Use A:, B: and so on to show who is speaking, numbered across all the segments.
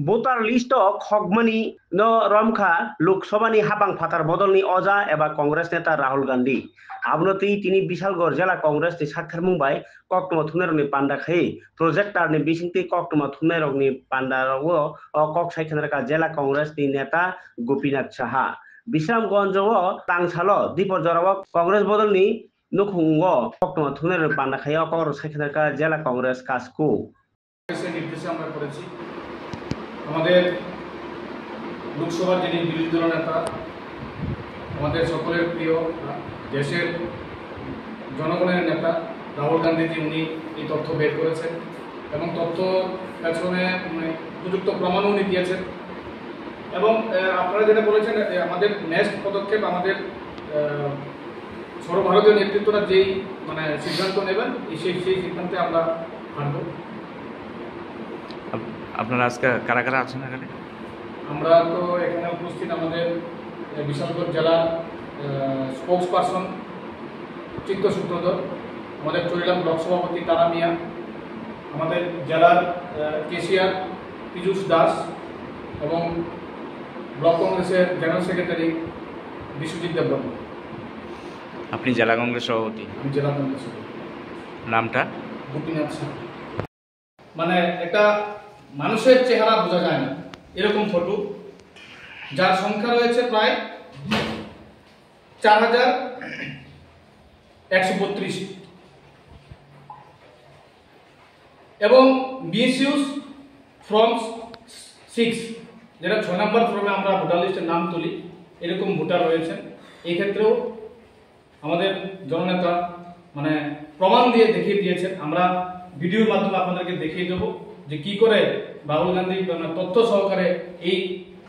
A: Voter लिस्टआव खगमानि न रमखा लोकसभानि हाबां फातार बदलनि अजा एबा कांग्रेस नेता राहुल गांधी आबनती तिनी बिशालगढ़ जिला कांग्रेस नि साक्षर मुंबाई कक्टमा थुनायरनि पांडा खाई प्रोजेक्टर नि बिसिंति कक्टमा थुनायरनि पांडा कक साइखेनरका जिला कांग्रेस नि नेता गोपीनाथ साहा विश्रामगंज तांसालो दीपर जराव कांग्रेस बदलनि नुखुंग कक्टमा थुनायरनि पांडा खाई कक साइखेनरका जिला कांग्रेस कासको
B: निर्देशे আমরা করেছি আমাদের লোকসভার যিনি বিরোধী দল নেতা আমাদের সকলের প্রিয় দেশের জনগণের নেতা রাহুল গান্ধীজি উনি এই তথ্য বের করেছেন এবং তথ্য পেছনে উপযুক্ত প্রমাণও উনি দিয়েছেন এবং আপনারা যেটা বলেছেন আমাদের নেক্সট পদক্ষেপ আমাদের সর্বভারতীয় নেতৃত্বরা যেই সিদ্ধান্ত নেবেন সেই সিদ্ধান্তে আমরা হাঁটব।
C: আপনারা আজকে কারা কারা আছেন এখানে?
B: আমরা তো এখানে উপস্থিত আমাদের বিশালগড় জেলা স্পোক্স পারসন চিত্ত সূত্রধর, আমাদের চরিলাম ব্লক সভাপতি তারা মিয়া, আমাদের জেলার কেশিয়ার পীযুষ দাস এবং ব্লক কংগ্রেসের জেনারেল সেক্রেটারি বিশ্বজিৎ দেববর্মা।
C: আপনি জেলা কংগ্রেস সভাপতি?
B: আমি জেলা কংগ্রেস সভাপতি।
C: নামটা?
B: গোপীনাথ সাহা। একটা মানুষের চেহারা বোঝা যায় না এরকম ফটো, যার সংখ্যা রয়েছে প্রায় 4132 এবং মিসইউজ ফ্রম 6, যেটা 6 নম্বর ফর্মে আমরা ভোটার লিস্টের নাম তুলি, এরকম ভোটার রয়েছে। এই ক্ষেত্রেও আমাদের জননেতা প্রমাণ দিয়ে দেখিয়ে দিয়েছেন। আমরা ভিডিওর মাধ্যমে আপনাদেরকে দেখিয়ে দেবো যে কি করে রাহুল গান্ধী তথ্য সহকারে এই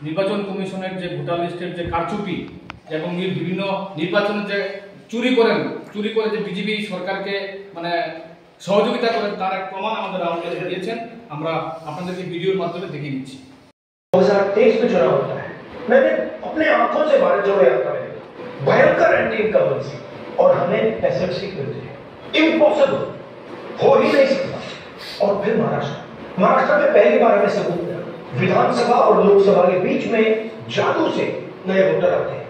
B: নির্বাচন কমিশনের যে ভোটার লিস্টের যে কারচুপি এবং বিভিন্ন নির্বাচনে যে চুরি করে যে বিজেপি সরকারকে সহযোগিতা করেন তার এক প্রমাণ আমাদের রাহুল গান্ধী দিয়েছেন। আমরা আপনাদেরকে ভিডিওর মাধ্যমে দেখিয়ে দিচ্ছি।
D: 2023 में चुनाव होता है, मैंने अपने आंखों से भारत जोड़ो यात्रा में भयंकर एंटी इनकम्बेंसी और हमें 65 सीट मिलती है। इम्पॉसिबल, हो ही नहीं सकता। और फिर महाराष्ट्र में पहली बार हमें सबूत मिला, विधानसभा और लोकसभा के बीच में जादू से नए वोटर आते हैं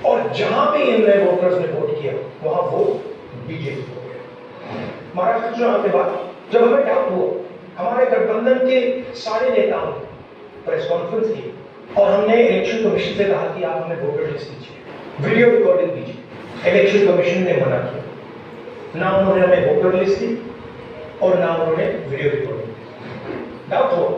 D: और जहां भी इन नए वोटर्स ने वोट किया वहां वोट बीजेपी हो गया। महाराष्ट्र चुनाव के बाद जब हमें डाउट हुआ, हमारे गठबंधन के सारे नेताओं ने प्रेस कॉन्फ्रेंस की और हमने इलेक्शन कमीशन से कहा कि आप हमें वोटर लिस्ट दीजिए, वीडियो रिकॉर्डिंग दीजिए। इलेक्शन कमीशन ने मना किया, ना उन्होंने हमें वोटर लिस्ट दी और ना उन्होंने वीडियो रिकॉर्डिंग दी। डाउट हुआ